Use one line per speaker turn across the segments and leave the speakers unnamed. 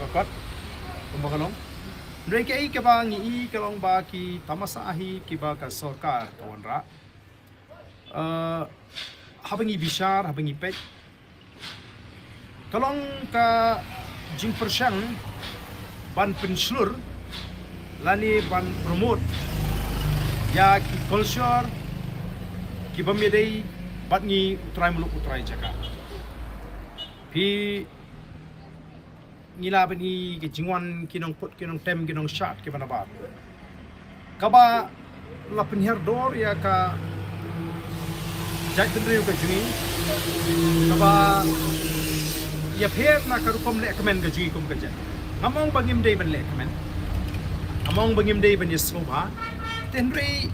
kakot kumbakalong mereka kaba ngi kalong ba ki tamasahi kiba ka sorkar kawanra habangi bishar habangi pet kalong ka jing persyang ban penslur lani ban promote ya ki culture ki bamedei batngi utrai muluk utrai jaka pi ngila bani ki jingwan kinong put kinong tem kinong shot ki banabat kaba la penher dor ya ka jai tendriu ka jingi kaba ya pher na karukom le kamen ka jingi kum ka jan ngamong bangim dei ban le kamen among bangim dei ban yesloba tenri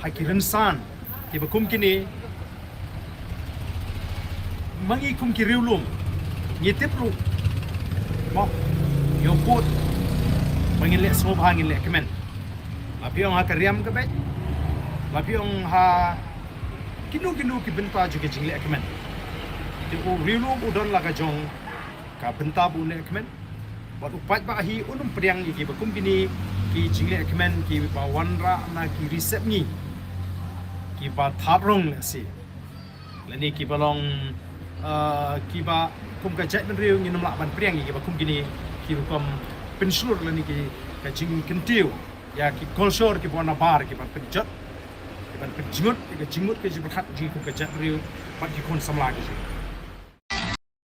hakiran san ki bakum kini mangi kum ki riulum ngitip lu mo yopot bangin le sloba ngin le kamen lapiong ha kariam ka bet lapiong ha kinu ki benta juga jingle kamen ti o riulum udon laga jong ka benta bu le kamen bat upat ba hi unum priang ki bakum kini ki jingle kamen ki ba wanra na ki resep ni ki ba tharong si lani ki balong ki ba kum ka jat ben riu nginum la ban priang ki ba kum kini ki kum penslur lani ki ka jing kentiu ya ki kolsor ki bona bar ki ba penjat ki ban penjingut ki jingut ki jibat ji kum ka jat riu bat ki kon samla ki